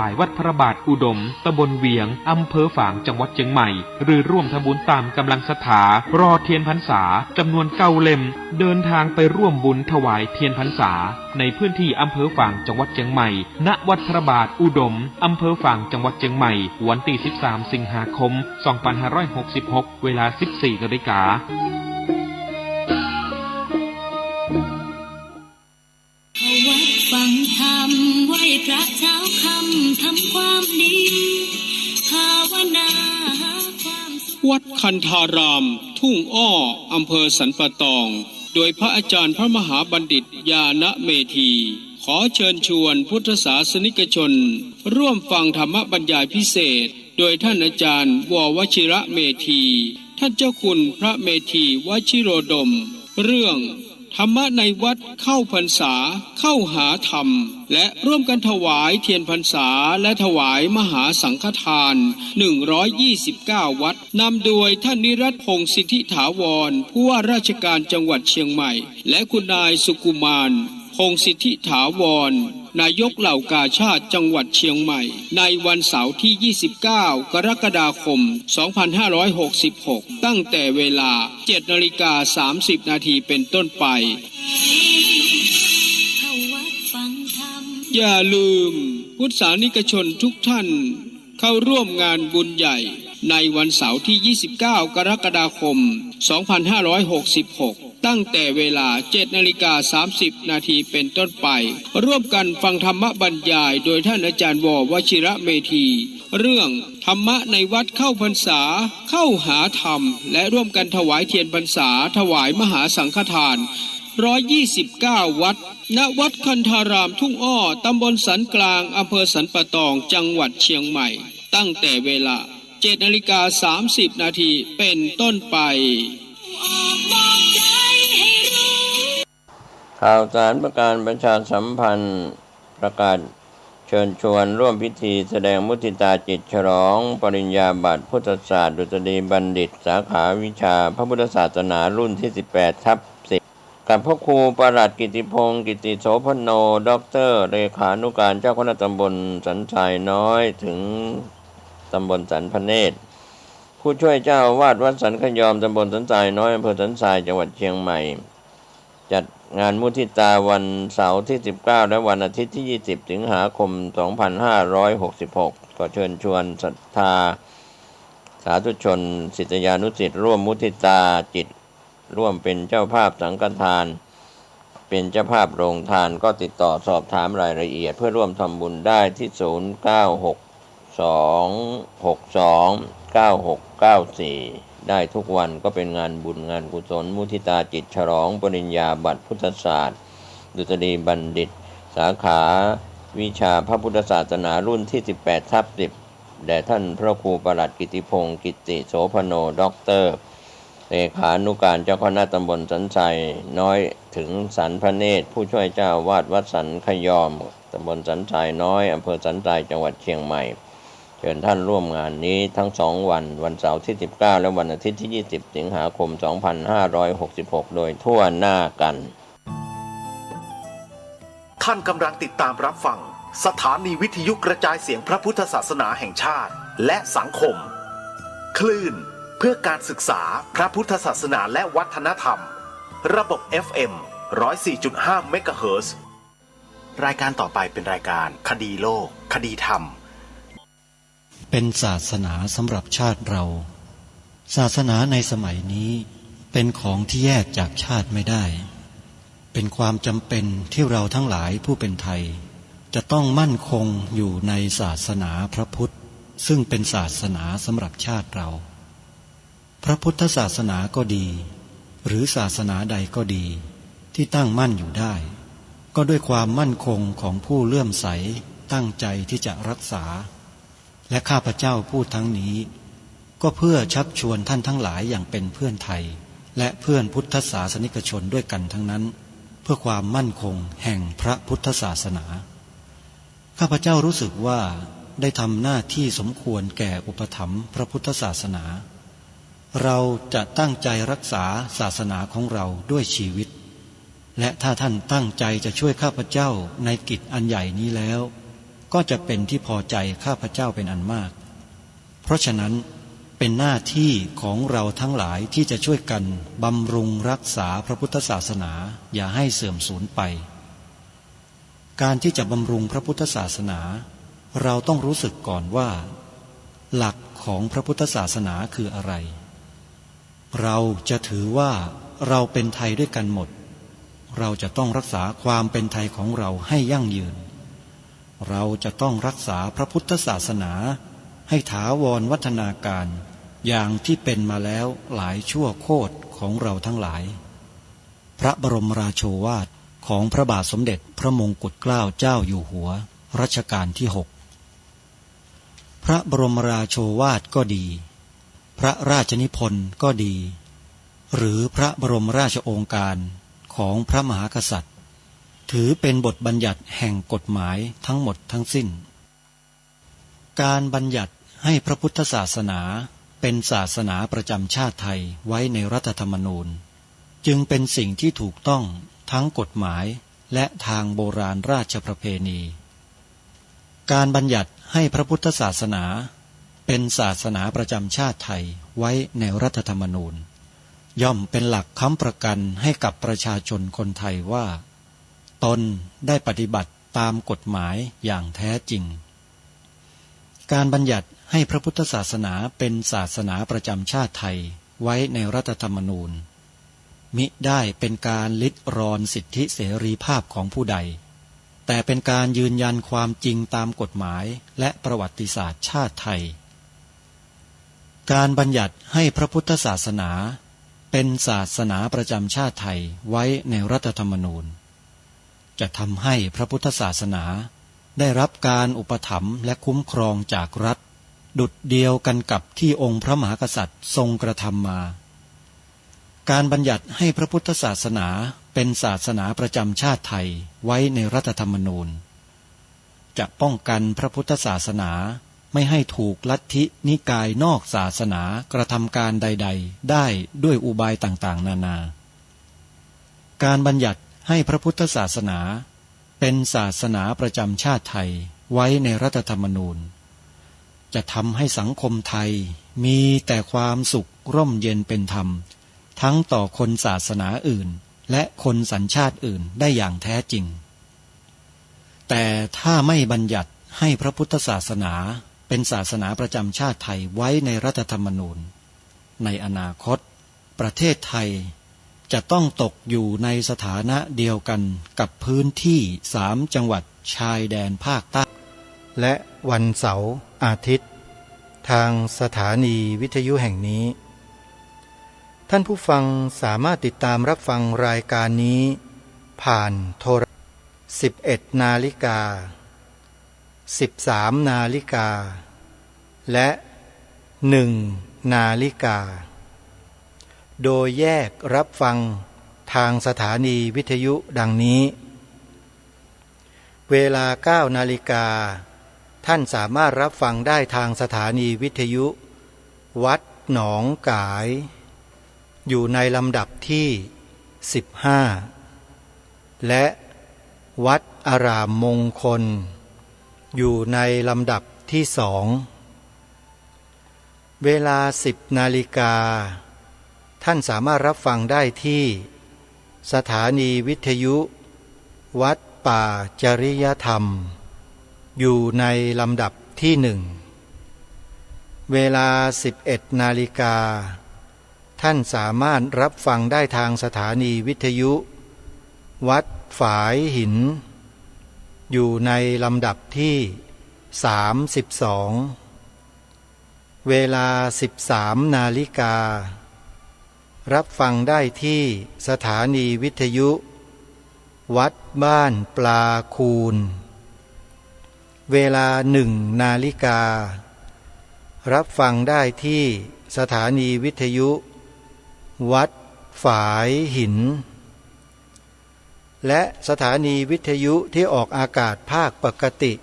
ฝ่ายวัดพระบาทอุดมตำบลเวียงอำเภอฝางจังหวัดเชียงใหม่หรือร่วมทำบุญตามกำลังศรัทธารอเทียนพรรษาจำนวน9 เล่มเดินทางไปร่วมบุญถวายเทียนพรรษาในพื้นที่อำเภอฝางจังหวัดเชียงใหม่ณวัดพระบาทอุดมอำเภอฝางจังหวัดเชียงใหม่วันที่13 สิงหาคม 2566 เวลา 14 นาฬิกาวัดฟังธรรมไหว้พระเช้าค่ำทำความดีภาวนาความวัดคันธารามทุ่งอ้ออำเภอสันป่าตองโดยพระอาจารย์พระมหาบัณฑิตญาณเมธีขอเชิญชวนพุทธศาสนิกชนร่วมฟังธรรมบรรยายพิเศษโดยท่านอาจารย์ววชิระเมธีท่านเจ้าคุณพระเมธีวชิโรดมเรื่องธรรมะในวัดเข้าพรรษาเข้าหาธรรมและร่วมกันถวายเทียนพรรษาและถวายมหาสังฆทาน129วัดนำโดยท่านนิรัตพงษ์สิทธิถาวรผู้ว่าราชการจังหวัดเชียงใหม่และคุณนายสุกุมารพงษ์สิทธิถาวรนายกเหล่ากาชาติจังหวัดเชียงใหม่ในวันเสาร์ที่29 กรกฎาคม 2566ตั้งแต่เวลา 7:30 นาทีเป็นต้นไปอย่าลืมพุทธศาสนิกชนทุกท่านเข้าร่วมงานบุญใหญ่ในวันเสาร์ที่29 กรกฎาคม 2566ตั้งแต่เวลา 7:30 นาทีเป็นต้นไปร่วมกันฟังธรรมบรรยายโดยท่านอาจารย์ววชิระเมธีเรื่องธรรมะในวัดเข้าพรรษาเข้าหาธรรมและร่วมกันถวายเทียนพรรษาถวายมหาสังฆทาน129วัดณวัดคันธารามทุ่งอ้อตำบลสันกลางอำเภอสันป่าตองจังหวัดเชียงใหม่ตั้งแต่เวลา 7:30 นาทีเป็นต้นไปข่าวสารประการประชาสัมพันธ์ประกาศเชิญชวนร่วมพิธีแสดงมุทิตาจิตฉลองปริญญาบัตรพุทธศาสตร์ดุษฎีบัณฑิตสาขาวิชาพระพุทธศาสนารุ่นที่ 18/10 กับพระครูประหลัดกิติพงศ์กิติโสพโนด็อกเตอร์เลขานุการเจ้าคณะตำบลสันทรายน้อยถึงตำบลสันพเนตรผู้ช่วยเจ้าอาวาสวัดสันขยอมตำบลสันทรายน้อยอำเภอสันทรายจังหวัดเชียงใหม่จัดงานมุทิตาวันเสาร์ที่19และวันอาทิตย์ที่20สิงหาคม 2566ก็เชิญชวนศรัทธาสาธุชนศิษยานุศิษย์ร่วมมุทิตาจิตร่วมเป็นเจ้าภาพสังฆทานเป็นเจ้าภาพโรงทานก็ติดต่อสอบถามรายละเอียดเพื่อร่วมทำบุญได้ที่0962629694ได้ทุกวันก็เป็นงานบุญงานกุศลมุทิตาจิตฉลองปริญญาบัตรพุทธศาสตร์ดุษฎีบัณฑิตสาขาวิชาพระพุทธศาสนารุ่นที่ 18/10 แด่ท่านพระครูประหลัดกิติพงศ์กิติโสพโนด็อกเตอร์เลขานุการเจ้าคณะตำบลสันทรายน้อยถึงสันพเนตรผู้ช่วยเจ้าวาดวัดสันขยอมตำบลสันทรายน้อยอำเภอสันทรายจังหวัดเชียงใหม่เชิญท่านร่วมงานนี้ทั้ง2วันวันเสาร์ที่19และวันอาทิตย์ที่20สิงหาคม 2566โดยทั่วหน้ากันท่านกำลังติดตามรับฟังสถานีวิทยุกระจายเสียงพระพุทธศาสนาแห่งชาติและสังคมคลื่นเพื่อการศึกษาพระพุทธศาสนาและวัฒนธรรมระบบ FM 104.5 เมกะเฮิรตซ์รายการต่อไปเป็นรายการคดีโลกคดีธรรมเป็นศาสนาสำหรับชาติเราศาสนาในสมัยนี้เป็นของที่แยกจากชาติไม่ได้เป็นความจำเป็นที่เราทั้งหลายผู้เป็นไทยจะต้องมั่นคงอยู่ในศาสนาพระพุทธซึ่งเป็นศาสนาสำหรับชาติเราพระพุทธศาสนาก็ดีหรือศาสนาใดก็ดีที่ตั้งมั่นอยู่ได้ก็ด้วยความมั่นคงของผู้เลื่อมใสตั้งใจที่จะรักษาและข้าพเจ้าพูดทั้งนี้ก็เพื่อชักชวนท่านทั้งหลายอย่างเป็นเพื่อนไทยและเพื่อนพุทธศาสนิกชนด้วยกันทั้งนั้นเพื่อความมั่นคงแห่งพระพุทธศาสนาข้าพเจ้ารู้สึกว่าได้ทำหน้าที่สมควรแก่อุปถัมภ์พระพุทธศาสนาเราจะตั้งใจรักษาศาสนาของเราด้วยชีวิตและถ้าท่านตั้งใจจะช่วยข้าพเจ้าในกิจอันใหญ่นี้แล้ว ก็จะเป็นที่พอใจข้าพเจ้าเป็นอันมากเพราะฉะนั้นเป็นหน้าที่ของเราทั้งหลายที่จะช่วยกันบำรุงรักษาพระพุทธศาสนาอย่าให้เสื่อมสูญไปการที่จะบำรุงพระพุทธศาสนาเราต้องรู้สึกก่อนว่าหลักของพระพุทธศาสนาคืออะไรเราจะถือว่าเราเป็นไทยด้วยกันหมดเราจะต้องรักษาความเป็นไทยของเราให้ยั่งยืนเราจะต้องรักษาพระพุทธศาสนาให้ถาวรวัฒนาการอย่างที่เป็นมาแล้วหลายชั่วโคตรของเราทั้งหลายพระบรมราโชวาทของพระบาทสมเด็จพระมงกุฎเกล้าเจ้าอยู่หัวรัชกาลที่ 6พระบรมราโชวาทก็ดีพระราชนิพนธ์ก็ดีหรือพระบรมราชโองการของพระมหากษัตริย์ถือเป็นบทบัญญัติแห่งกฎหมายทั้งหมดทั้งสิ้นการบัญญัติให้พระพุทธศาสนาเป็นศาสนาประจำชาติไทยไว้ในรัฐธรรมนูญจึงเป็นสิ่งที่ถูกต้องทั้งกฎหมายและทางโบราณราชประเพณีการบัญญัติให้พระพุทธศาสนาเป็นศาสนาประจำชาติไทยไว้ในรัฐธรรมนูญย่อมเป็นหลักค้ำประกันให้กับประชาชนคนไทยว่าตนได้ปฏิบัติตามกฎหมายอย่างแท้จริงการบัญญัติให้พระพุทธศาสนาเป็นศาสนาประจำชาติไทยไว้ในรัฐธรรมนูญมิได้เป็นการลิดรอนสิทธิเสรีภาพของผู้ใดแต่เป็นการยืนยันความจริงตามกฎหมายและประวัติศาสตร์ชาติไทยการบัญญัติให้พระพุทธศาสนาเป็นศาสนาประจำชาติไทยไว้ในรัฐธรรมนูญจะทำให้พระพุทธศาสนาได้รับการอุปถัมภ์และคุ้มครองจากรัฐดุจเดียวกันกับที่องค์พระมหากษัตริย์ทรงกระทำมาการบัญญัติให้พระพุทธศาสนาเป็นศาสนาประจำชาติไทยไว้ในรัฐธรรมนูญจะป้องกันพระพุทธศาสนาไม่ให้ถูกลัทธินิกายนอกศาสนากระทำการใดๆได้ด้วยอุบายต่างๆนานาการบัญญัติให้พระพุทธศาสนาเป็นศาสนาประจำชาติไทยไว้ในรัฐธรรมนูญจะทำให้สังคมไทยมีแต่ความสุขร่มเย็นเป็นธรรมทั้งต่อคนศาสนาอื่นและคนสัญชาติอื่นได้อย่างแท้จริงแต่ถ้าไม่บัญญัติให้พระพุทธศาสนาเป็นศาสนาประจำชาติไทยไว้ในรัฐธรรมนูญในอนาคตประเทศไทยจะต้องตกอยู่ในสถานะเดียวกันกับพื้นที่3จังหวัดชายแดนภาคใต้และวันเสาร์อาทิตย์ทางสถานีวิทยุแห่งนี้ท่านผู้ฟังสามารถติดตามรับฟังรายการนี้ผ่านโทร11 นาฬิกา13 นาฬิกาและ1 นาฬิกาโดยแยกรับฟังทางสถานีวิทยุดังนี้เวลา 9 นาฬิกาท่านสามารถรับฟังได้ทางสถานีวิทยุวัดหนองกายอยู่ในลำดับที่15และวัดอารามมงคลอยู่ในลำดับที่2เวลา 10 นาฬิกาท่านสามารถรับฟังได้ที่สถานีวิทยุวัดป่าจริยธรรมอยู่ในลำดับที่1เวลา 11 นาฬิกาท่านสามารถรับฟังได้ทางสถานีวิทยุวัดฝายหินอยู่ในลำดับที่32เวลา 13 นาฬิการับฟังได้ที่สถานีวิทยุวัดบ้านปลาคูนเวลา 1 นาฬิการับฟังได้ที่สถานีวิทยุวัดฝายหินและสถานีวิทยุที่ออกอากาศภาคปกติ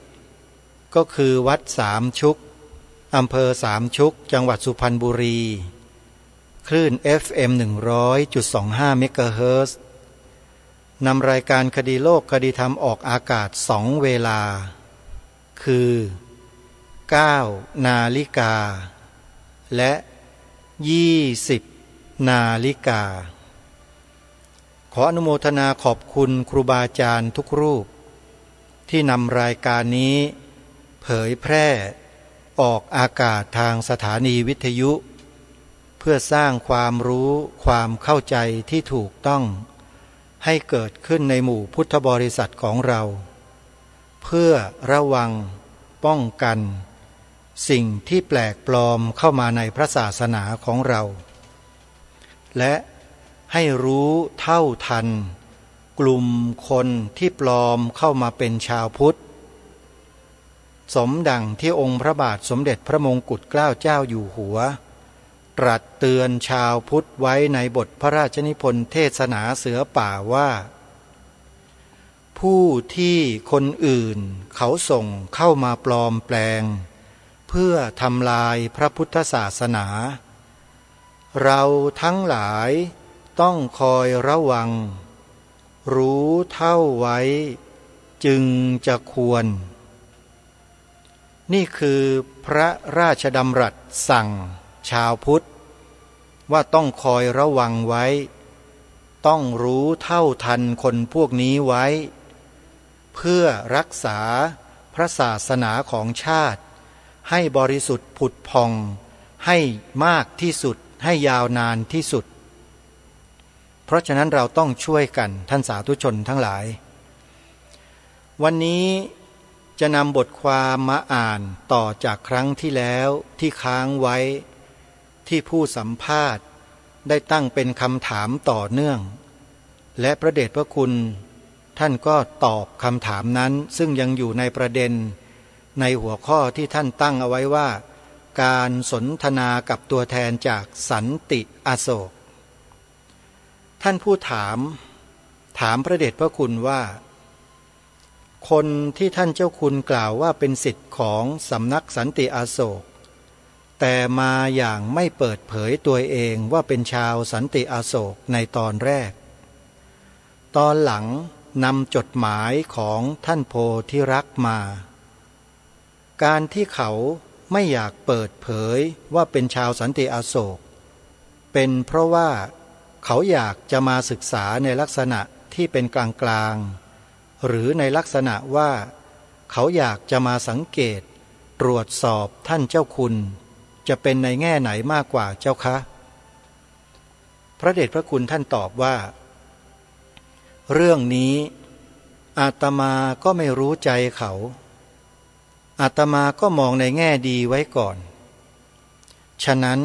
ก็คือวัดสามชุกอำเภอสามชุกจังหวัดสุพรรณบุรีคลื่น FM 100.25 เมกะเฮิรตซ์นำรายการคดีโลกคดีธรรมออกอากาศ2เวลา คือ9 นาฬิกาและ20 นาฬิกาขออนุโมทนาขอบคุณครูบาอาจารย์ทุกรูปที่นำรายการนี้เผยแพร่ออกอากาศทางสถานีวิทยุเพื่อสร้างความรู้ความเข้าใจที่ถูกต้องให้เกิดขึ้นในหมู่พุทธบริษัทของเราเพื่อระวังป้องกันสิ่งที่แปลกปลอมเข้ามาในพระศาสนาของเราและให้รู้เท่าทันกลุ่มคนที่ปลอมเข้ามาเป็นชาวพุทธสมดังที่องค์พระบาทสมเด็จพระมงกุฎเกล้าเจ้าอยู่หัวตรัสเตือนชาวพุทธไว้ในบทพระราชนิพนธ์เทศนาเสือป่าว่าผู้ที่คนอื่นเขาส่งเข้ามาปลอมแปลงเพื่อทำลายพระพุทธศาสนาเราทั้งหลายต้องคอยระวังรู้เท่าไว้จึงจะควรนี่คือพระราชดำรัสสั่งชาวพุทธว่าต้องคอยระวังไว้ต้องรู้เท่าทันคนพวกนี้ไว้เพื่อรักษาพระศาสนาของชาติให้บริสุทธิ์ผุดพองให้มากที่สุดให้ยาวนานที่สุดเพราะฉะนั้นเราต้องช่วยกันท่านสาธุชนทั้งหลายวันนี้จะนำบทความมาอ่านต่อจากครั้งที่แล้วที่ค้างไว้ที่ผู้สัมภาษณ์ได้ตั้งเป็นคำถามต่อเนื่องและพระเดชพระคุณท่านก็ตอบคำถามนั้นซึ่งยังอยู่ในประเด็นในหัวข้อที่ท่านตั้งเอาไว้ว่าการสนทนากับตัวแทนจากสันติอโศกท่านผู้ถามพระเดชพระคุณว่าคนที่ท่านเจ้าคุณกล่าวว่าเป็นศิษย์ของสำนักสันติอโศกแต่มาอย่างไม่เปิดเผยตัวเองว่าเป็นชาวสันติอโศกในตอนแรกตอนหลังนำจดหมายของท่านโพธิรักษ์มาการที่เขาไม่อยากเปิดเผยว่าเป็นชาวสันติอโศกเป็นเพราะว่าเขาอยากจะมาศึกษาในลักษณะที่เป็นกลางๆหรือในลักษณะว่าเขาอยากจะมาสังเกตตรวจสอบท่านเจ้าคุณจะเป็นในแง่ไหนมากกว่าเจ้าคะพระเดชพระคุณท่านตอบว่าเรื่องนี้อาตมาก็ไม่รู้ใจเขาอาตมาก็มองในแง่ดีไว้ก่อนฉะนั้น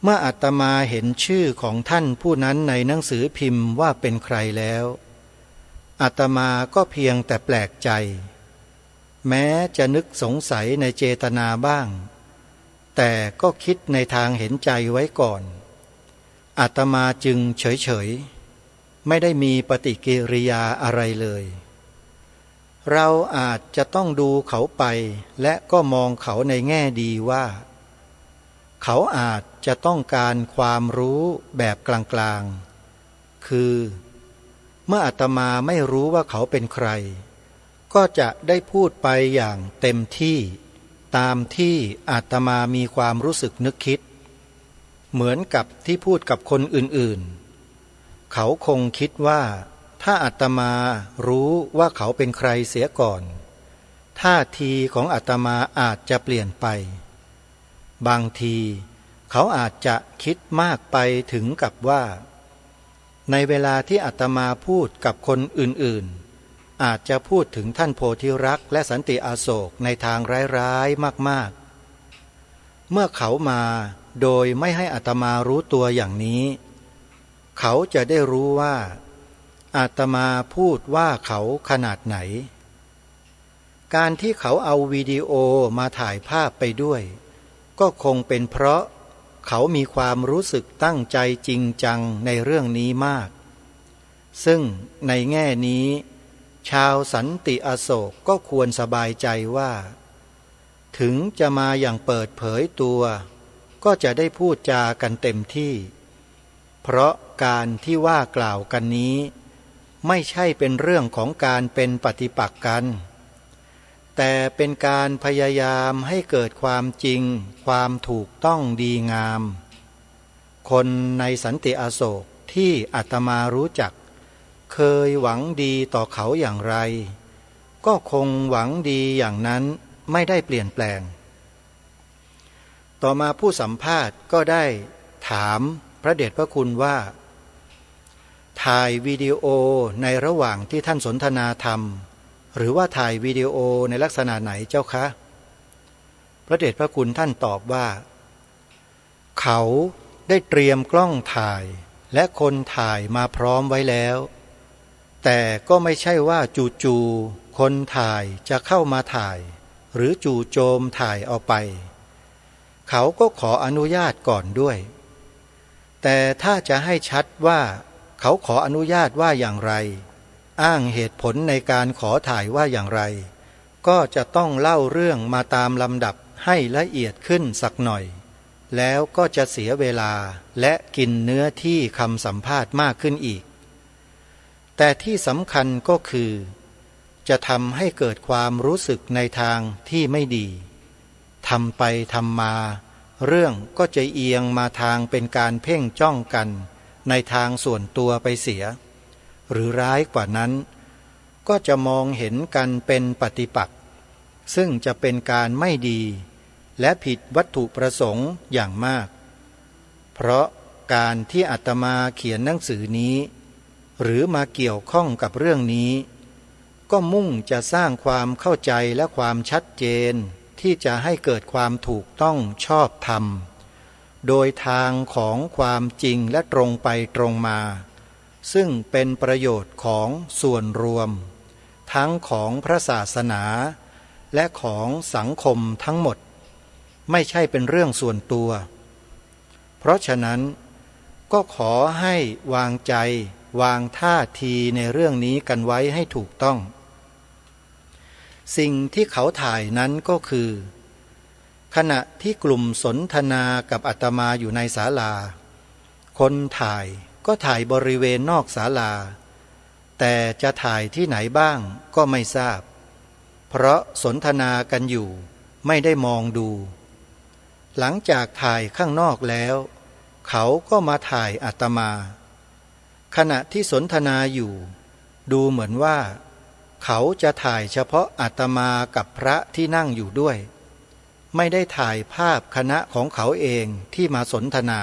เมื่ออาตมาเห็นชื่อของท่านผู้นั้นในหนังสือพิมพ์ว่าเป็นใครแล้วอาตมาก็เพียงแต่แปลกใจแม้จะนึกสงสัยในเจตนาบ้างแต่ก็คิดในทางเห็นใจไว้ก่อนอาตมาจึงเฉยๆไม่ได้มีปฏิกิริยาอะไรเลยเราอาจจะต้องดูเขาไปและก็มองเขาในแง่ดีว่าเขาอาจจะต้องการความรู้แบบกลางๆคือเมื่ออาตมาไม่รู้ว่าเขาเป็นใครก็จะได้พูดไปอย่างเต็มที่ตามที่อาตมามีความรู้สึกนึกคิดเหมือนกับที่พูดกับคนอื่นๆเขาคงคิดว่าถ้าอาตมารู้ว่าเขาเป็นใครเสียก่อนท่าทีของอาตมาอาจจะเปลี่ยนไปบางทีเขาอาจจะคิดมากไปถึงกับว่าในเวลาที่อาตมาพูดกับคนอื่นๆอาจจะพูดถึงท่านโพธิรักษ์และสันติอโศกในทางร้ายๆมากๆเมื่อเขามาโดยไม่ให้อาตมารู้ตัวอย่างนี้เขาจะได้รู้ว่าอาตมาพูดว่าเขาขนาดไหนการที่เขาเอาวิดีโอมาถ่ายภาพไปด้วยก็คงเป็นเพราะเขามีความรู้สึกตั้งใจจริงจังในเรื่องนี้มากซึ่งในแง่นี้ชาวสันติอโศกก็ควรสบายใจว่าถึงจะมาอย่างเปิดเผยตัวก็จะได้พูดจากันเต็มที่เพราะการที่ว่ากล่าวกันนี้ไม่ใช่เป็นเรื่องของการเป็นปฏิปักษ์กัน แต่เป็นการพยายามให้เกิดความจริงความถูกต้องดีงามคนในสันติอโศกที่อาตมารู้จักเคยหวังดีต่อเขาอย่างไรก็คงหวังดีอย่างนั้นไม่ได้เปลี่ยนแปลงต่อมาผู้สัมภาษณ์ก็ได้ถามพระเดชพระคุณว่าถ่ายวิดีโอในระหว่างที่ท่านสนทนาธรรมหรือว่าถ่ายวิดีโอในลักษณะไหนเจ้าคะพระเดชพระคุณท่านตอบว่าเขาได้เตรียมกล้องถ่ายและคนถ่ายมาพร้อมไว้แล้วแต่ก็ไม่ใช่ว่าจู่ๆคนถ่ายจะเข้ามาถ่ายหรือจู่โจมถ่ายเอาไปเขาก็ขออนุญาตก่อนด้วยแต่ถ้าจะให้ชัดว่าเขาขออนุญาตว่าอย่างไรอ้างเหตุผลในการขอถ่ายว่าอย่างไรก็จะต้องเล่าเรื่องมาตามลำดับให้ละเอียดขึ้นสักหน่อยแล้วก็จะเสียเวลาและกินเนื้อที่คำสัมภาษณ์มากขึ้นอีกแต่ที่สำคัญก็คือจะทำให้เกิดความรู้สึกในทางที่ไม่ดีทำไปทำมาเรื่องก็จะเอียงมาทางเป็นการเพ่งจ้องกันในทางส่วนตัวไปเสียหรือร้ายกว่านั้นก็จะมองเห็นกันเป็นปฏิปักษ์ซึ่งจะเป็นการไม่ดีและผิดวัตถุประสงค์อย่างมากเพราะการที่อาตมาเขียนหนังสือนี้หรือมาเกี่ยวข้องกับเรื่องนี้ก็มุ่งจะสร้างความเข้าใจและความชัดเจนที่จะให้เกิดความถูกต้องชอบธรรมโดยทางของความจริงและตรงไปตรงมาซึ่งเป็นประโยชน์ของส่วนรวมทั้งของพระศาสนาและของสังคมทั้งหมดไม่ใช่เป็นเรื่องส่วนตัวเพราะฉะนั้นก็ขอให้วางใจวางท่าทีในเรื่องนี้กันไว้ให้ถูกต้องสิ่งที่เขาถ่ายนั้นก็คือขณะที่กลุ่มสนทนากับอาตมาอยู่ในศาลาคนถ่ายก็ถ่ายบริเวณนอกศาลาแต่จะถ่ายที่ไหนบ้างก็ไม่ทราบเพราะสนทนากันอยู่ไม่ได้มองดูหลังจากถ่ายข้างนอกแล้วเขาก็มาถ่ายอาตมาขณะที่สนทนาอยู่ดูเหมือนว่าเขาจะถ่ายเฉพาะอาตมากับพระที่นั่งอยู่ด้วยไม่ได้ถ่ายภาพคณะของเขาเองที่มาสนทนา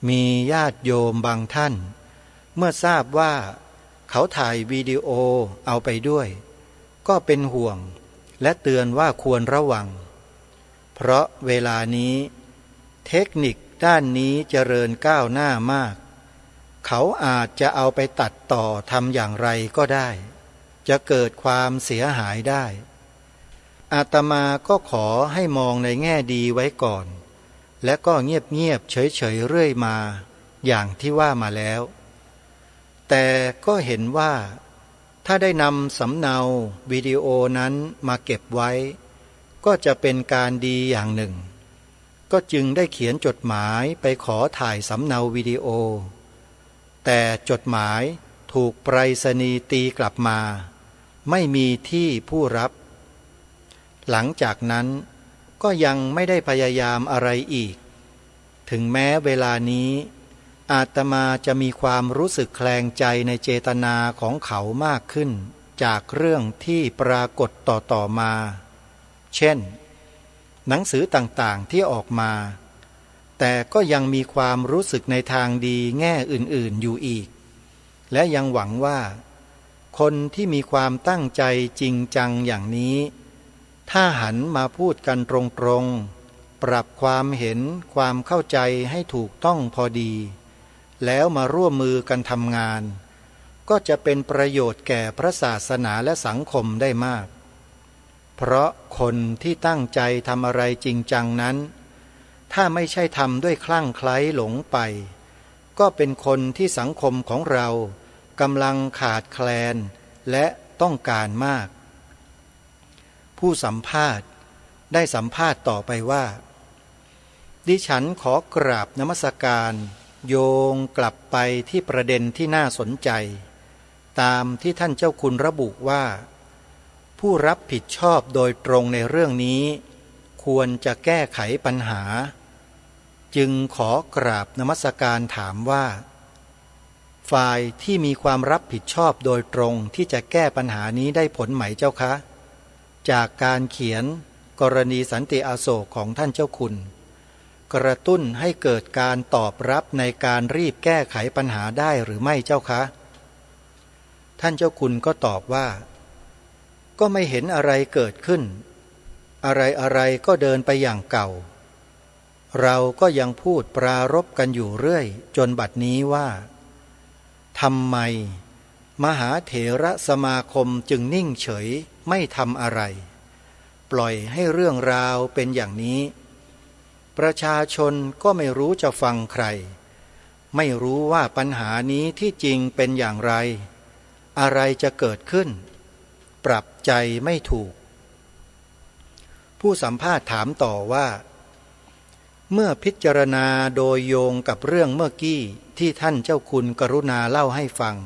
มีญาติโยมบางท่านเมื่อทราบว่าเขาถ่ายวิดีโอเอาไปด้วยก็เป็นห่วงและเตือนว่าควรระวังเพราะเวลานี้เทคนิคด้านนี้เจริญก้าวหน้ามากเขาอาจจะเอาไปตัดต่อทำอย่างไรก็ได้จะเกิดความเสียหายได้อาตมาก็ขอให้มองในแง่ดีไว้ก่อนและก็เงียบๆเฉยๆเรื่อยมาอย่างที่ว่ามาแล้วแต่ก็เห็นว่าถ้าได้นำสำเนาวิดีโอนั้นมาเก็บไว้ก็จะเป็นการดีอย่างหนึ่งก็จึงได้เขียนจดหมายไปขอถ่ายสำเนาวิดีโอแต่จดหมายถูกไปรษณีย์ตีกลับมาไม่มีที่ผู้รับหลังจากนั้นก็ยังไม่ได้พยายามอะไรอีกถึงแม้เวลานี้อาตมาจะมีความรู้สึกแคลงใจในเจตนาของเขามากขึ้นจากเรื่องที่ปรากฏต่อมาเช่นหนังสือต่างๆที่ออกมาแต่ก็ยังมีความรู้สึกในทางดีแง่อื่นๆอยู่อีกและยังหวังว่าคนที่มีความตั้งใจจริงจังอย่างนี้ถ้าหันมาพูดกันตรงๆปรับความเห็นความเข้าใจให้ถูกต้องพอดีแล้วมาร่วมมือกันทำงานก็จะเป็นประโยชน์แก่พระศาสนาและสังคมได้มากเพราะคนที่ตั้งใจทำอะไรจริงจังนั้นถ้าไม่ใช่ทำด้วยคลั่งไคล้หลงไปก็เป็นคนที่สังคมของเรากำลังขาดแคลนและต้องการมากผู้สัมภาษณ์ได้สัมภาษณ์ต่อไปว่าดิฉันขอกราบนมัสการโยงกลับไปที่ประเด็นที่น่าสนใจตามที่ท่านเจ้าคุณระบุว่า ผู้รับผิดชอบโดยตรงในเรื่องนี้ควรจะแก้ไขปัญหาจึงขอกราบนมัสการถามว่าฝ่ายที่มีความรับผิดชอบโดยตรงที่จะแก้ปัญหานี้ได้ผลไหมเจ้าคะจากการเขียนกรณีสันติอโศกของท่านเจ้าคุณกระตุ้นให้เกิดการตอบรับในการรีบแก้ไขปัญหาได้หรือไม่เจ้าคะท่านเจ้าคุณก็ตอบว่าก็ไม่เห็นอะไรเกิดขึ้นอะไรก็เดินไปอย่างเก่าเราก็ยังพูดปรารภกันอยู่เรื่อยจนบัดนี้ว่าทำไมมหาเถระสมาคมจึงนิ่งเฉยไม่ทำอะไรปล่อยให้เรื่องราวเป็นอย่างนี้ประชาชนก็ไม่รู้จะฟังใครไม่รู้ว่าปัญหานี้ที่จริงเป็นอย่างไรอะไรจะเกิดขึ้นปรับใจไม่ถูกผู้สัมภาษณ์ถามต่อว่าเมื่อพิจารณาโดยโยงกับเรื่องเมื่อกี้ที่ท่านเจ้าคุณกรุณาเล่าให้ฟัง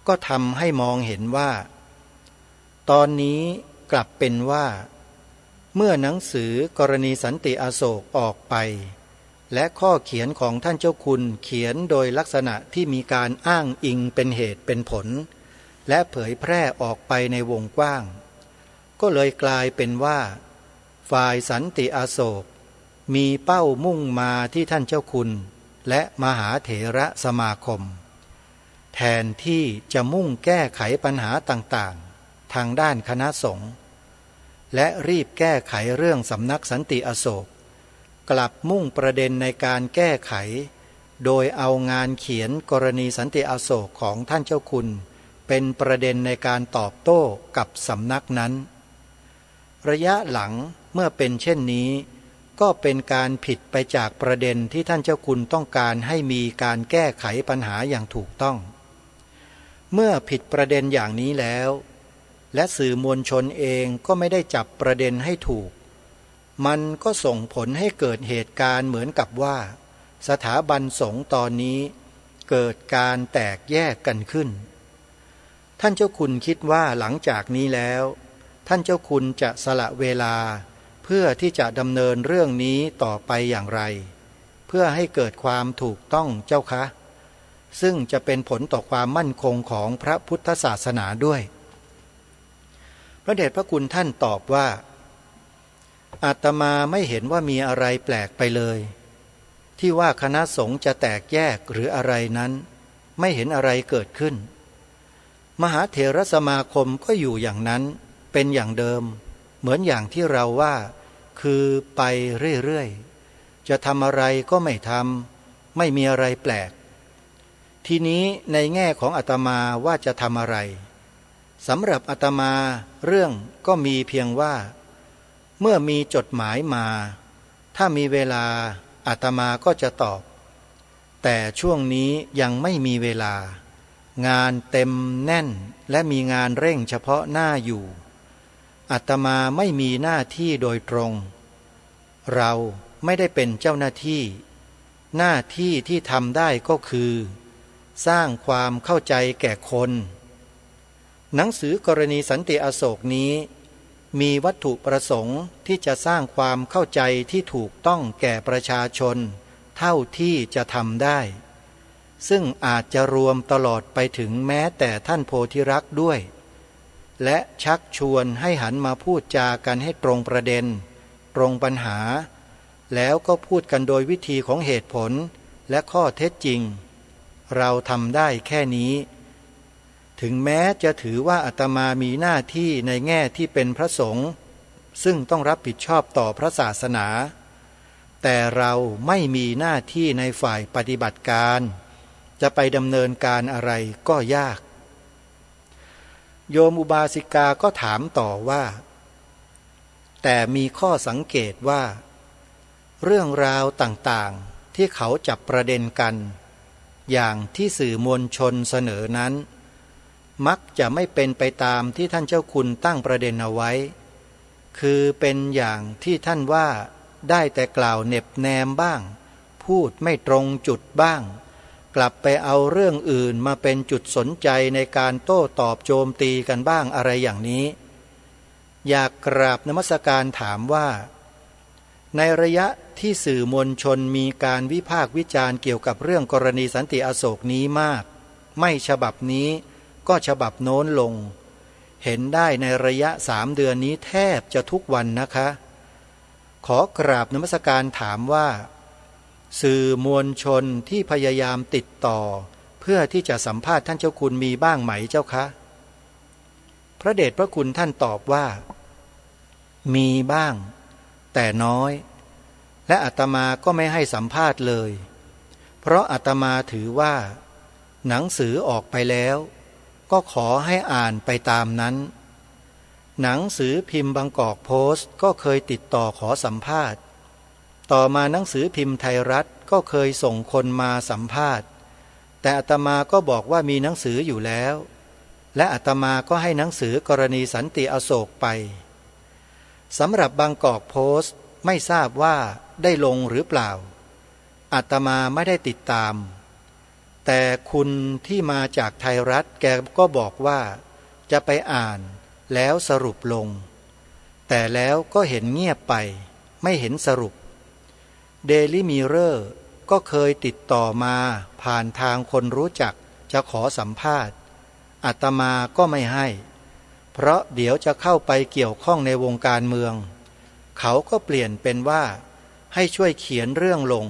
ก็ทำให้มองเห็นว่าตอนนี้กลับเป็นว่าเมื่อหนังสือกรณีสันติอโศกออกไปและข้อเขียนของท่านเจ้าคุณเขียนโดยลักษณะที่มีการอ้างอิงเป็นเหตุเป็นผลและเผยแพร่ออกไปในวงกว้างก็เลยกลายเป็นว่าฝ่ายสันติอโศกมีเป้ามุ่งมาที่ท่านเจ้าคุณและมหาเถระสมาคมแทนที่จะมุ่งแก้ไขปัญหาต่างๆทางด้านคณะสงฆ์และรีบแก้ไขเรื่องสำนักสันติอโศกกลับมุ่งประเด็นในการแก้ไขโดยเอางานเขียนกรณีสันติอโศกของท่านเจ้าคุณเป็นประเด็นในการตอบโต้กับสำนักนั้นระยะหลังเมื่อเป็นเช่นนี้ก็เป็นการผิดไปจากประเด็นที่ท่านเจ้าคุณต้องการให้มีการแก้ไขปัญหาอย่างถูกต้องเมื่อผิดประเด็นอย่างนี้แล้วและสื่อมวลชนเองก็ไม่ได้จับประเด็นให้ถูกมันก็ส่งผลให้เกิดเหตุการณ์เหมือนกับว่าสถาบันสงฆ์ตอนนี้เกิดการแตกแยกกันขึ้นท่านเจ้าคุณคิดว่าหลังจากนี้แล้วท่านเจ้าคุณจะสละเวลาเพื่อที่จะดำเนินเรื่องนี้ต่อไปอย่างไรเพื่อให้เกิดความถูกต้องเจ้าคะซึ่งจะเป็นผลต่อความมั่นคงของพระพุทธศาสนาด้วยพระเดชพระคุณท่านตอบว่าอาตมาไม่เห็นว่ามีอะไรแปลกไปเลยที่ว่าคณะสงฆ์จะแตกแยกหรืออะไรนั้นไม่เห็นอะไรเกิดขึ้นมหาเถรสมาคมก็อยู่อย่างนั้นเป็นอย่างเดิมเหมือนอย่างที่เราว่าคือไปเรื่อยๆจะทำอะไรก็ไม่ทำไม่มีอะไรแปลกทีนี้ในแง่ของอาตมาว่าจะทำอะไรสำหรับอาตมาเรื่องก็มีเพียงว่าเมื่อมีจดหมายมาถ้ามีเวลาอาตมาก็จะตอบแต่ช่วงนี้ยังไม่มีเวลางานเต็มแน่นและมีงานเร่งเฉพาะหน้าอยู่อาตมาไม่มีหน้าที่โดยตรงเราไม่ได้เป็นเจ้าหน้าที่หน้าที่ที่ทำได้ก็คือสร้างความเข้าใจแก่คนหนังสือกรณีสันติอโศกนี้มีวัตถุประสงค์ที่จะสร้างความเข้าใจที่ถูกต้องแก่ประชาชนเท่าที่จะทำได้ซึ่งอาจจะรวมตลอดไปถึงแม้แต่ท่านโพธิรักษ์ด้วยและชักชวนให้หันมาพูดจากันให้ตรงประเด็นตรงปัญหาแล้วก็พูดกันโดยวิธีของเหตุผลและข้อเท็จจริงเราทำได้แค่นี้ถึงแม้จะถือว่าอาตมามีหน้าที่ในแง่ที่เป็นพระสงฆ์ซึ่งต้องรับผิดชอบต่อพระศาสนาแต่เราไม่มีหน้าที่ในฝ่ายปฏิบัติการจะไปดำเนินการอะไรก็ยากโยมอุบาสิกาก็ถามต่อว่าแต่มีข้อสังเกตว่าเรื่องราวต่างๆที่เขาจับประเด็นกันอย่างที่สื่อมวลชนเสนอนั้นมักจะไม่เป็นไปตามที่ท่านเจ้าคุณตั้งประเด็นเอาไว้คือเป็นอย่างที่ท่านว่าได้แต่กล่าวเหน็บแนมบ้างพูดไม่ตรงจุดบ้างกลับไปเอาเรื่องอื่นมาเป็นจุดสนใจในการโต้ตอบโจมตีกันบ้างอะไรอย่างนี้ อยากกราบนมัสการถามว่าในระยะที่สื่อมวลชนมีการวิพากษ์วิจารณ์เกี่ยวกับเรื่องกรณีสันติอโศกนี้มากไม่ฉบับนี้ก็ฉบับโน้นลงเห็นได้ในระยะ3 เดือนนี้แทบจะทุกวันนะคะขอกราบนมัสการถามว่าสื่อมวลชนที่พยายามติดต่อเพื่อที่จะสัมภาษณ์ท่านเจ้าคุณมีบ้างไหมเจ้าคะพระเดชพระคุณท่านตอบว่ามีบ้างแต่น้อยและอาตมาก็ไม่ให้สัมภาษณ์เลยเพราะอาตมาถือว่าหนังสือออกไปแล้วก็ขอให้อ่านไปตามนั้นหนังสือพิมพ์บางกอกโพสต์ก็เคยติดต่อขอสัมภาษณ์ต่อมาหนังสือพิมพ์ไทยรัฐก็เคยส่งคนมาสัมภาษณ์แต่อาตมาก็บอกว่ามีหนังสืออยู่แล้วและอาตมาก็ให้หนังสือกรณีสันติอโศกไปสำหรับบางกอกโพสต์ไม่ทราบว่าได้ลงหรือเปล่าอาตมาไม่ได้ติดตามแต่คุณที่มาจากไทยรัฐแกก็บอกว่าจะไปอ่านแล้วสรุปลงแต่แล้วก็เห็นเงียบไปไม่เห็นสรุปเดลี่มิเรอร์ก็เคยติดต่อมาผ่านทางคนรู้จักจะขอสัมภาษณ์อาตมาก็ไม่ให้เพราะเดี๋ยวจะเข้าไปเกี่ยวข้องในวงการเมืองเขาก็เปลี่ยนเป็นว่าให้ช่วยเขียนเรื่องลง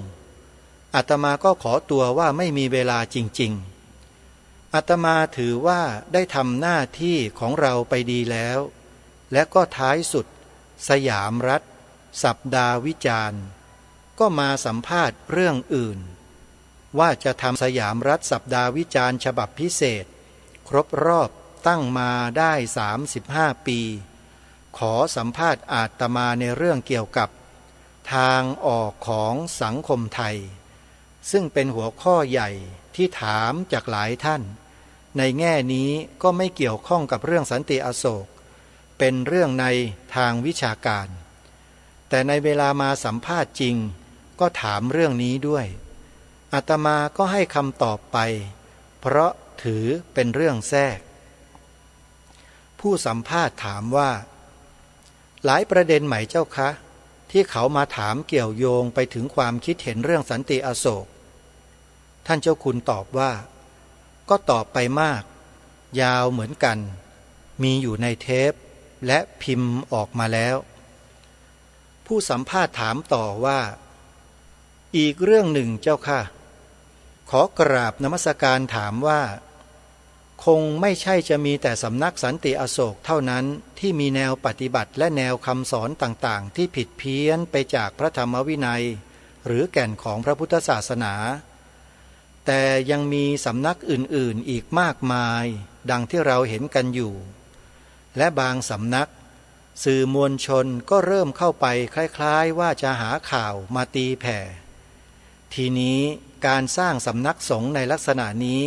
อาตมาก็ขอตัวว่าไม่มีเวลาจริงๆอาตมาถือว่าได้ทำหน้าที่ของเราไปดีแล้วและก็ท้ายสุดสยามรัฐสัปดาห์วิจารณ์ก็มาสัมภาษณ์เรื่องอื่นว่าจะทำสยามรัฐสัปดาห์วิจารณ์ฉบับพิเศษครบรอบตั้งมาได้35 ปีขอสัมภาษณ์อาตมาในเรื่องเกี่ยวกับทางออกของสังคมไทยซึ่งเป็นหัวข้อใหญ่ที่ถามจากหลายท่านในแง่นี้ก็ไม่เกี่ยวข้องกับเรื่องสันติอโศกเป็นเรื่องในทางวิชาการแต่ในเวลามาสัมภาษณ์จริงก็ถามเรื่องนี้ด้วยอาตมาก็ให้คำตอบไปเพราะถือเป็นเรื่องแทรกผู้สัมภาษณ์ถามว่าหลายประเด็นไหมเจ้าคะที่เขามาถามเกี่ยวโยงไปถึงความคิดเห็นเรื่องสันติอโศกท่านเจ้าคุณตอบว่าก็ตอบไปมากยาวเหมือนกันมีอยู่ในเทปและพิมพ์ออกมาแล้วผู้สัมภาษณ์ถามต่อว่าอีกเรื่องหนึ่งเจ้าค่ะขอกราบนมัสการถามว่าคงไม่ใช่จะมีแต่สำนักสันติอโศกเท่านั้นที่มีแนวปฏิบัติและแนวคำสอนต่างๆที่ผิดเพี้ยนไปจากพระธรรมวินัยหรือแก่นของพระพุทธศาสนาแต่ยังมีสำนักอื่นๆอีกมากมายดังที่เราเห็นกันอยู่และบางสำนักสื่อมวลชนก็เริ่มเข้าไปคล้ายๆว่าจะหาข่าวมาตีแผ่ทีนี้การสร้างสำนักสงฆ์ในลักษณะนี้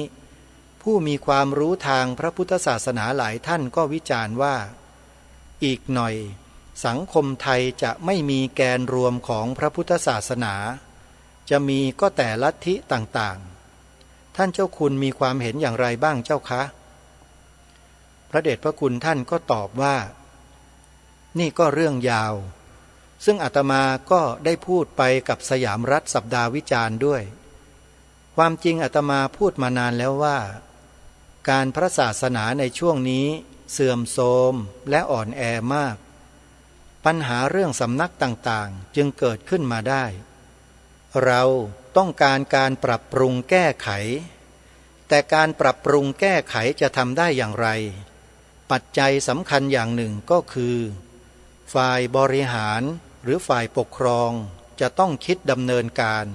ผู้มีความรู้ทางพระพุทธศาสนาหลายท่านก็วิจารณ์ว่าอีกหน่อยสังคมไทยจะไม่มีแกนรวมของพระพุทธศาสนาจะมีก็แต่ลัทธิต่างๆท่านเจ้าคุณมีความเห็นอย่างไรบ้างเจ้าคะพระเดชพระคุณท่านก็ตอบว่านี่ก็เรื่องยาวซึ่งอาตมาก็ได้พูดไปกับสยามรัฐสัปดาห์วิจารณ์ด้วยความจริงอาตมาพูดมานานแล้วว่าการพระศาสนาในช่วงนี้เสื่อมโทรมและอ่อนแอมากปัญหาเรื่องสำนักต่างๆจึงเกิดขึ้นมาได้เราต้องการปรับปรุงแก้ไขแต่การปรับปรุงแก้ไขจะทำได้อย่างไรปัจจัยสำคัญอย่างหนึ่งก็คือฝ่ายบริหารหรือฝ่ายปกครองจะต้องคิดดำเนินการ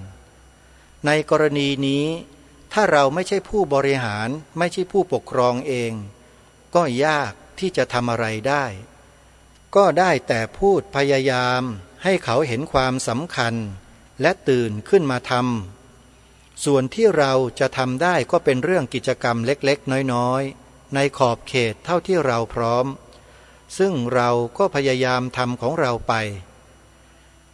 ในกรณีนี้ถ้าเราไม่ใช่ผู้บริหารไม่ใช่ผู้ปกครองเองก็ยากที่จะทำอะไรได้ก็ได้แต่พูดพยายามให้เขาเห็นความสำคัญและตื่นขึ้นมาทำส่วนที่เราจะทำได้ก็เป็นเรื่องกิจกรรมเล็กๆน้อยๆในขอบเขตเท่าที่เราพร้อมซึ่งเราก็พยายามทำของเราไป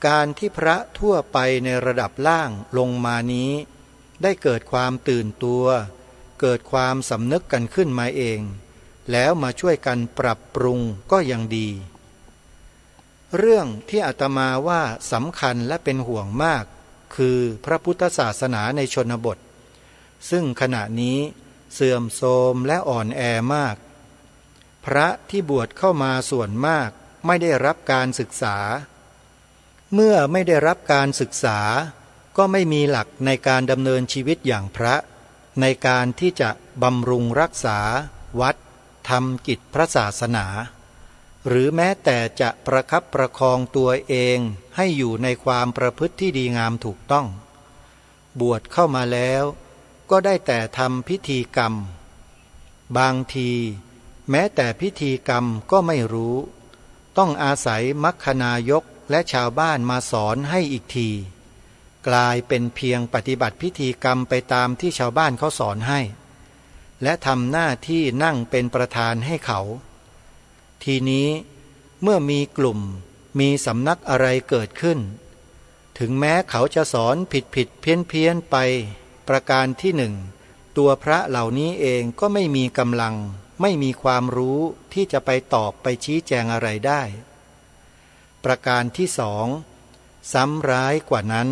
การที่พระทั่วไปในระดับล่างลงมานี้ได้เกิดความตื่นตัวเกิดความสำนึกกันขึ้นมาเองแล้วมาช่วยกันปรับปรุงก็ยังดี เรื่องที่อาตมาว่าสำคัญและเป็นห่วงมากคือพระพุทธศาสนาในชนบทซึ่งขณะนี้เสื่อมโทรมและอ่อนแอมากพระที่บวชเข้ามาส่วนมากไม่ได้รับการศึกษาเมื่อไม่ได้รับการศึกษาก็ไม่มีหลักในการดำเนินชีวิตอย่างพระในการที่จะบำรุงรักษาวัดทำกิจพระศาสนาหรือแม้แต่จะประคับประคองตัวเองให้อยู่ในความประพฤติที่ดีงามถูกต้องบวชเข้ามาแล้วก็ได้แต่ทำพิธีกรรมบางทีแม้แต่พิธีกรรมก็ไม่รู้ต้องอาศัยมัคคณายกและชาวบ้านมาสอนให้อีกทีกลายเป็นเพียงปฏิบัติพิธีกรรมไปตามที่ชาวบ้านเขาสอนให้และทำหน้าที่นั่งเป็นประธานให้เขาทีนี้เมื่อมีกลุ่มมีสำนักอะไรเกิดขึ้นถึงแม้เขาจะสอนผิดเพี้ยนไปประการที่หนึ่งตัวพระเหล่านี้เองก็ไม่มีกำลังไม่มีความรู้ที่จะไปตอบไปชี้แจงอะไรได้ประการที่สองซ้ำร้ายกว่านั้น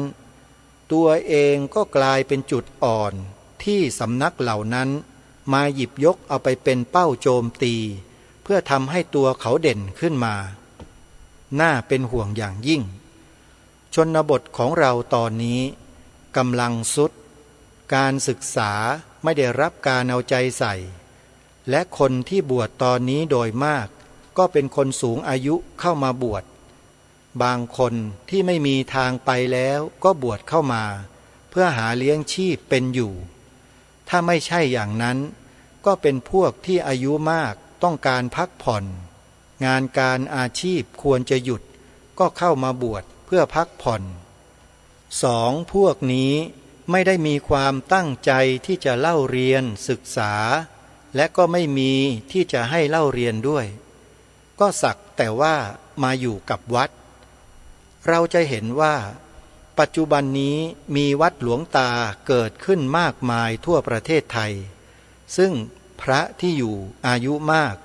ตัวเองก็กลายเป็นจุดอ่อนที่สำนักเหล่านั้นมาหยิบยกเอาไปเป็นเป้าโจมตีเพื่อทำให้ตัวเขาเด่นขึ้นมาน่าเป็นห่วงอย่างยิ่งชนบทของเราตอนนี้กำลังทรุดการศึกษาไม่ได้รับการเอาใจใส่และคนที่บวชตอนนี้โดยมากก็เป็นคนสูงอายุเข้ามาบวชบางคนที่ไม่มีทางไปแล้วก็บวชเข้ามาเพื่อหาเลี้ยงชีพเป็นอยู่ถ้าไม่ใช่อย่างนั้นก็เป็นพวกที่อายุมากต้องการพักผ่อนงานการอาชีพควรจะหยุดก็เข้ามาบวชเพื่อพักผ่อนสองพวกนี้ไม่ได้มีความตั้งใจที่จะเล่าเรียนศึกษาและก็ไม่มีที่จะให้เล่าเรียนด้วยก็สักแต่ว่ามาอยู่กับวัดเราจะเห็นว่าปัจจุบันนี้มีวัดหลวงตาเกิดขึ้นมากมายทั่วประเทศไทยซึ่งพระที่อยู่อายุมาก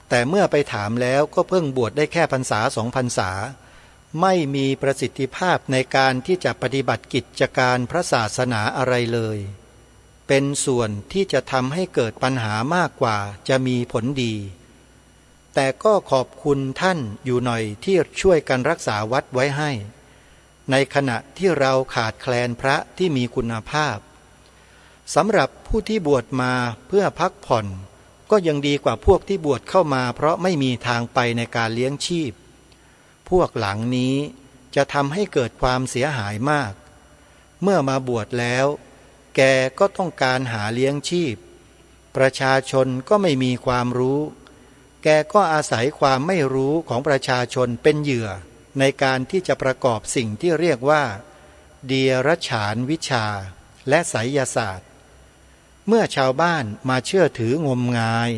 แต่เมื่อไปถามแล้วก็เพิ่งบวชได้แค่พรรษา2 พรรษาไม่มีประสิทธิภาพในการที่จะปฏิบัติกิจการพระศาสนาอะไรเลยเป็นส่วนที่จะทำให้เกิดปัญหามากกว่าจะมีผลดีแต่ก็ขอบคุณท่านอยู่หน่อยที่ช่วยกันรักษาวัดไว้ให้ในขณะที่เราขาดแคลนพระที่มีคุณภาพสำหรับผู้ที่บวชมาเพื่อพักผ่อนก็ยังดีกว่าพวกที่บวชเข้ามาเพราะไม่มีทางไปในการเลี้ยงชีพพวกหลังนี้จะทำให้เกิดความเสียหายมากเมื่อมาบวชแล้วแกก็ต้องการหาเลี้ยงชีพประชาชนก็ไม่มีความรู้แกก็อาศัยความไม่รู้ของประชาชนเป็นเหยื่อในการที่จะประกอบสิ่งที่เรียกว่าเดียรฉานวิชาและไสยศาสตร์เมื่อชาวบ้านมาเชื่อถืองมงาย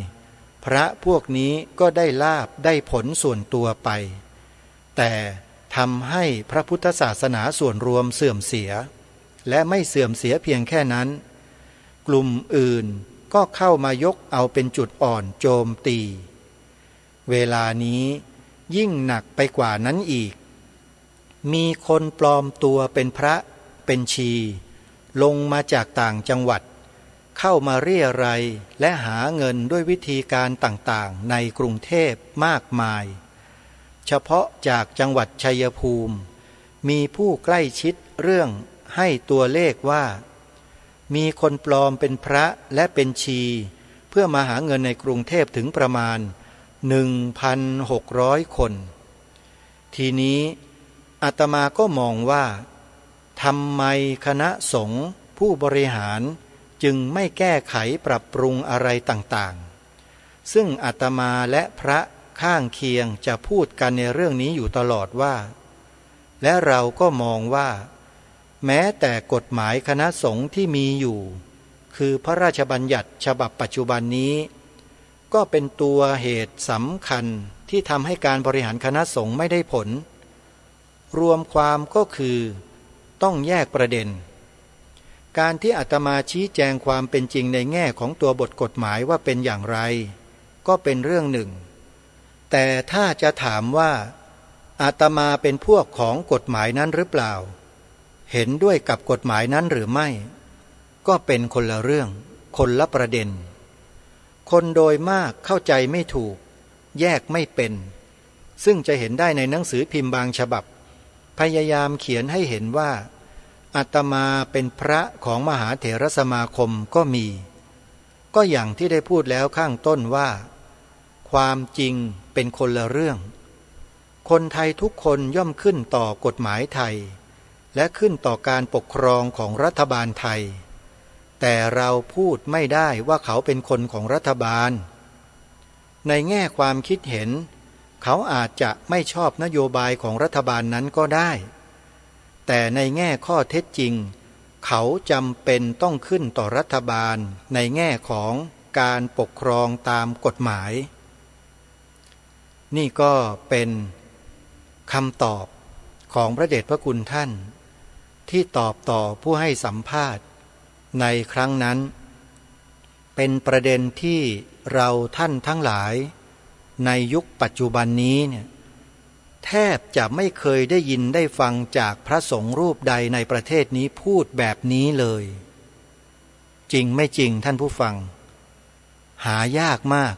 พระพวกนี้ก็ได้ลาภได้ผลส่วนตัวไปแต่ทำให้พระพุทธศาสนาส่วนรวมเสื่อมเสียและไม่เสื่อมเสียเพียงแค่นั้นกลุ่มอื่นก็เข้ามายกเอาเป็นจุดอ่อนโจมตีเวลานี้ยิ่งหนักไปกว่านั้นอีกมีคนปลอมตัวเป็นพระเป็นชีลงมาจากต่างจังหวัดเข้ามาเรี่ยไรและหาเงินด้วยวิธีการต่างๆในกรุงเทพมากมายเฉพาะจากจังหวัดชัยภูมิมีผู้ใกล้ชิดเรื่องให้ตัวเลขว่ามีคนปลอมเป็นพระและเป็นชีเพื่อมาหาเงินในกรุงเทพถึงประมาณ 1,600 คนทีนี้อาตมาก็มองว่าทำไมคณะสงฆ์ผู้บริหารจึงไม่แก้ไขปรับปรุงอะไรต่างๆซึ่งอาตมาและพระข้างเคียงจะพูดกันในเรื่องนี้อยู่ตลอดว่าและเราก็มองว่าแม้แต่กฎหมายคณะสงฆ์ที่มีอยู่คือพระราชบัญญัติฉบับปัจจุบันนี้ก็เป็นตัวเหตุสำคัญที่ทำให้การบริหารคณะสงฆ์ไม่ได้ผลรวมความก็คือต้องแยกประเด็นการที่อาตมาชี้แจงความเป็นจริงในแง่ของตัวบทกฎหมายว่าเป็นอย่างไรก็เป็นเรื่องหนึ่งแต่ถ้าจะถามว่า อาตมาเป็นพวกของกฎหมายนั้นหรือเปล่าเห็นด้วยกับกฎหมายนั้นหรือไม่ก็เป็นคนละเรื่องคนละประเด็นคนโดยมากเข้าใจไม่ถูกแยกไม่เป็นซึ่งจะเห็นได้ในหนังสือพิมพ์บางฉบับพยายามเขียนให้เห็นว่าอาตมาเป็นพระของมหาเถรสมาคมก็มีก็อย่างที่ได้พูดแล้วข้างต้นว่าความจริงเป็นคนละเรื่องคนไทยทุกคนย่อมขึ้นต่อกฎหมายไทยและขึ้นต่อการปกครองของรัฐบาลไทยแต่เราพูดไม่ได้ว่าเขาเป็นคนของรัฐบาลในแง่ความคิดเห็นเขาอาจจะไม่ชอบนโยบายของรัฐบาลนั้นก็ได้แต่ในแง่ข้อเท็จจริงเขาจำเป็นต้องขึ้นต่อรัฐบาลในแง่ของการปกครองตามกฎหมายนี่ก็เป็นคำตอบของพระเดชพระคุณท่านที่ตอบต่อผู้ให้สัมภาษณ์ในครั้งนั้นเป็นประเด็นที่เราท่านทั้งหลายในยุคปัจจุบันนี้เนี่ยแทบจะไม่เคยได้ยินได้ฟังจากพระสงฆ์รูปใดในประเทศนี้พูดแบบนี้เลยจริงไม่จริงท่านผู้ฟังหายากมาก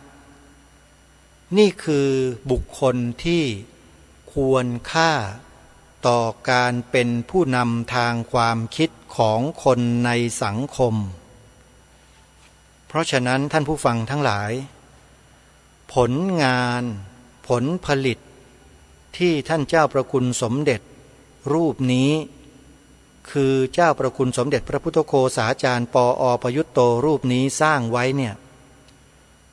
นี่คือบุคคลที่ควรค่าต่อการเป็นผู้นำทางความคิดของคนในสังคมเพราะฉะนั้นท่านผู้ฟังทั้งหลายผลงานผลผลิตที่ท่านเจ้าประคุณสมเด็จรูปนี้คือเจ้าประคุณสมเด็จพระพุทธโฆษาจารย์ปอ.ประยุตโตรูปนี้สร้างไว้เนี่ย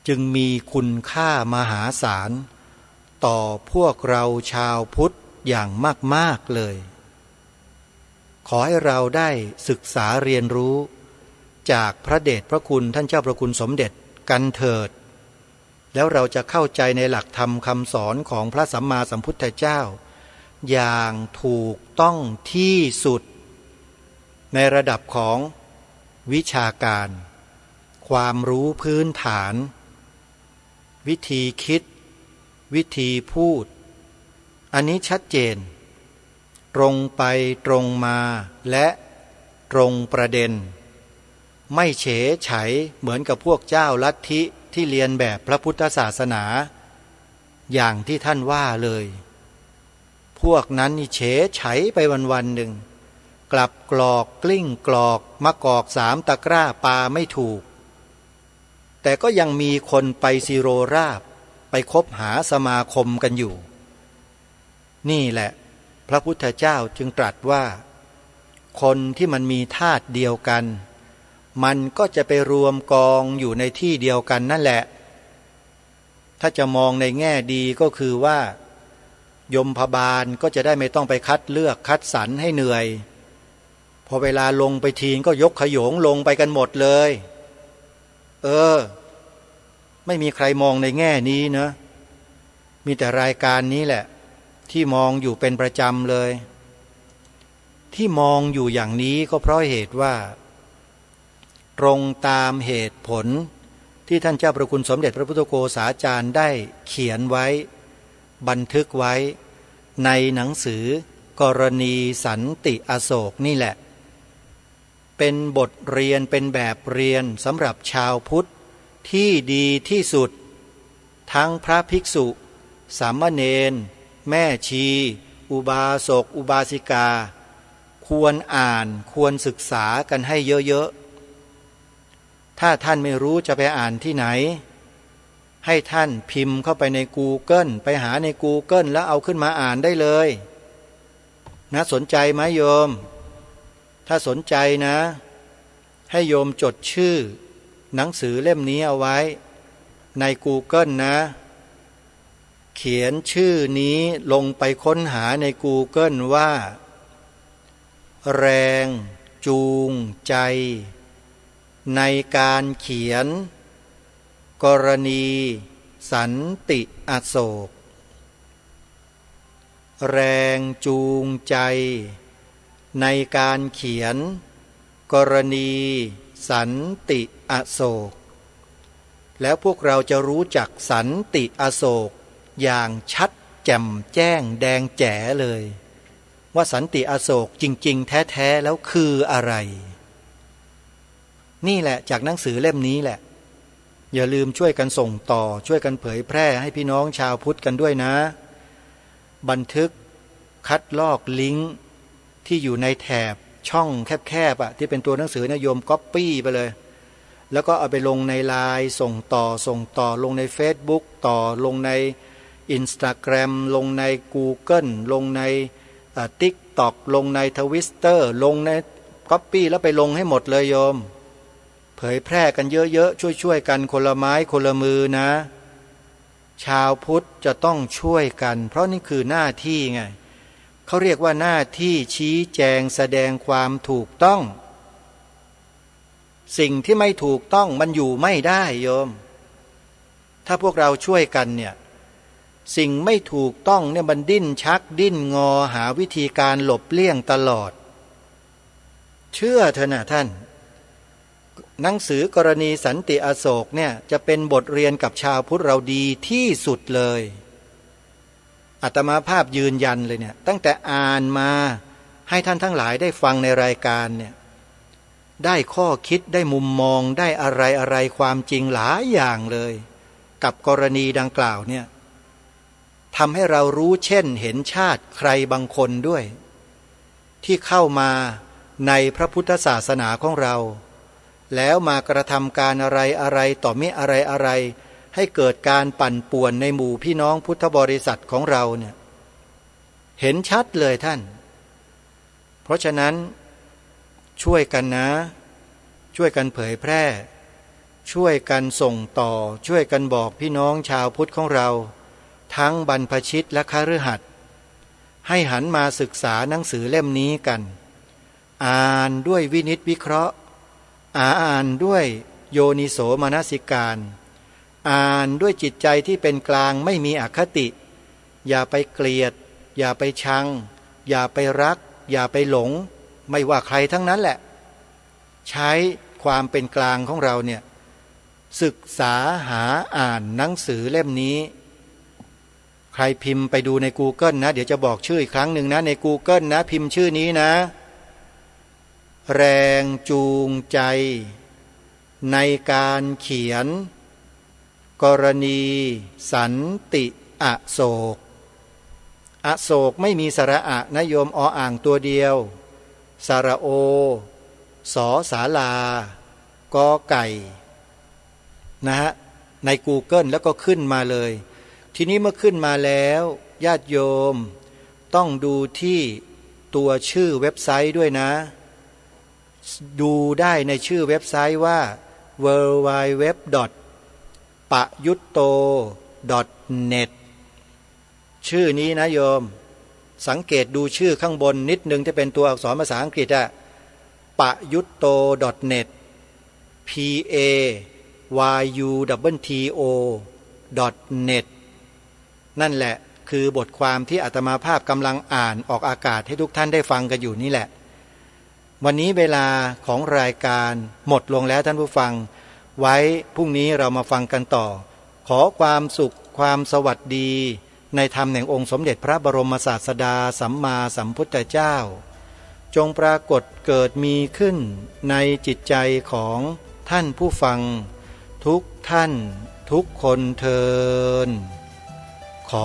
จึงมีคุณค่ามหาศาลต่อพวกเราชาวพุทธอย่างมากๆเลยขอให้เราได้ศึกษาเรียนรู้จากพระเดชพระคุณท่านเจ้าประคุณสมเด็จกันเถิดแล้วเราจะเข้าใจในหลักธรรมคำสอนของพระสัมมาสัมพุทธเจ้าอย่างถูกต้องที่สุดในระดับของวิชาการความรู้พื้นฐานวิธีคิดวิธีพูดอันนี้ชัดเจนตรงไปตรงมาและตรงประเด็นไม่เฉยไฉเหมือนกับพวกเจ้าลัทธิที่เรียนแบบพระพุทธศาสนาอย่างที่ท่านว่าเลยพวกนั้นนี่เฉยไฉไปวันๆหนึ่งกลับกรอกกลิ้งกรอกมะกอก3 ตะกร้าปลาไม่ถูกแต่ก็ยังมีคนไปสิโรราบไปคบหาสมาคมกันอยู่นี่แหละพระพุทธเจ้าจึงตรัสว่าคนที่มันมีธาตุเดียวกันมันก็จะไปรวมกองอยู่ในที่เดียวกันนั่นแหละถ้าจะมองในแง่ดีก็คือว่ายมพบาลก็จะได้ไม่ต้องไปคัดเลือกคัดสรรให้เหนื่อยพอเวลาลงไปทีก็ยกขโยงลงไปกันหมดเลยไม่มีใครมองในแง่นี้นะมีแต่รายการนี้แหละที่มองอยู่เป็นประจำเลยที่มองอยู่อย่างนี้ก็เพราะเหตุว่าตรงตามเหตุผลที่ท่านเจ้าประคุณสมเด็จพระพุทธโฆษาจารย์ได้เขียนไว้บันทึกไว้ในหนังสือกรณีสันติอโศกนี่แหละเป็นบทเรียนเป็นแบบเรียนสำหรับชาวพุทธที่ดีที่สุดทั้งพระภิกษุสามเณรแม่ชีอุบาสกอุบาสิกาควรอ่านควรศึกษากันให้เยอะๆถ้าท่านไม่รู้จะไปอ่านที่ไหนให้ท่านพิมพ์เข้าไปใน Google ไปหาใน Google แล้วเอาขึ้นมาอ่านได้เลยนะสนใจไหมโยมถ้าสนใจนะให้โยมจดชื่อหนังสือเล่มนี้เอาไว้ใน Google นะเขียนชื่อนี้ลงไปค้นหาใน Google ว่าแรงจูงใจในการเขียนกรณีสันติอโศกแรงจูงใจในการเขียนกรณีสันติอโศกแล้วพวกเราจะรู้จักสันติอโศกอย่างชัด แจ่มแจ้งแดงแจ๋เลยว่าสันติอโศกจริงๆแท้ๆแล้วคืออะไรนี่แหละจากหนังสือเล่มนี้แหละอย่าลืมช่วยกันส่งต่อช่วยกันเผยแพร่ให้พี่น้องชาวพุทธกันด้วยนะบันทึกคัดลอกลิงก์ที่อยู่ในแถบช่องแคบๆที่เป็นตัวหนังสือนะโยมก๊อปปี้ไปเลยแล้วก็เอาไปลงในไลน์ส่งต่อลงใน Facebook ต่อลงใน Instagram ลงใน Google ลงในTikTok ลงใน Twitter ลงในก๊อปปี้แล้วไปลงให้หมดเลยโยมเผยแพร่กันเยอะๆช่วยกันคนละไม้คนละมือนะชาวพุทธจะต้องช่วยกันเพราะนี่คือหน้าที่ไงเขาเรียกว่าหน้าที่ชี้แจงแสดงความถูกต้องสิ่งที่ไม่ถูกต้องมันอยู่ไม่ได้โยมถ้าพวกเราช่วยกันเนี่ยสิ่งไม่ถูกต้องเนี่ยมันดิ้นชักดิ้นงอหาวิธีการหลบเลี่ยงตลอดเชื่อเถอะนะท่านหนังสือกรณีสันติอโศกเนี่ยจะเป็นบทเรียนกับชาวพุทธเราดีที่สุดเลยอาตมาภาพยืนยันเลยเนี่ยตั้งแต่อ่านมาให้ท่านทั้งหลายได้ฟังในรายการเนี่ยได้ข้อคิดได้มุมมองได้อะไรความจริงหลายอย่างเลยกับกรณีดังกล่าวเนี่ยทำให้เรารู้เช่นเห็นชาติใครบางคนด้วยที่เข้ามาในพระพุทธศาสนาของเราแล้วมากระทำการอะไรต่อมิอะไรให้เกิดการปั่นป่วนในหมู่พี่น้องพุทธบริษัทของเราเนี่ยเห็นชัดเลยท่านเพราะฉะนั้นช่วยกันนะช่วยกันเผยแพร่ช่วยกันส่งต่อช่วยกันบอกพี่น้องชาวพุทธของเราทั้งบรรพชิตและคฤหัสถ์ให้หันมาศึกษาหนังสือเล่มนี้กันอ่านด้วยวินิจวิเคราะห์อ่านด้วยโยนิโสมนสิการอ่านด้วยจิตใจที่เป็นกลางไม่มีอคติอย่าไปเกลียดอย่าไปชังอย่าไปรักอย่าไปหลงไม่ว่าใครทั้งนั้นแหละใช้ความเป็นกลางของเราเนี่ยศึกษาหาอ่านหนังสือเล่มนี้ใครพิมพ์ไปดูใน Google นะเดี๋ยวจะบอกชื่ออีกครั้งหนึ่งนะใน Google นะพิมพ์ชื่อนี้นะแรงจูงใจในการเขียนกรณีสันติอโศกอโศกไม่มีสระอะนะโยมออ่างตัวเดียวสระโอสอศาลากอไก่นะฮะใน Google แล้วก็ขึ้นมาเลยทีนี้เมื่อขึ้นมาแล้วญาติโยมต้องดูที่ตัวชื่อเว็บไซต์ด้วยนะดูได้ในชื่อเว็บไซต์ว่า www.payutto.net ชื่อนี้นะโยมสังเกตดูชื่อข้างบนนิดนึงที่เป็นตัวอักษรภาษาอังกฤษpayutto.net payutto.net นั่นแหละคือบทความที่อาตมาภาพกำลังอ่านออกอากาศให้ทุกท่านได้ฟังกันอยู่นี่แหละวันนี้เวลาของรายการหมดลงแล้วท่านผู้ฟังไว้พรุ่งนี้เรามาฟังกันต่อขอความสุขความสวัสดีในธรรมแห่งองค์สมเด็จพระบรมศาสดาสัมมาสัมพุทธเจ้าจงปรากฏเกิดมีขึ้นในจิตใจของท่านผู้ฟังทุกท่านทุกคนเทอญ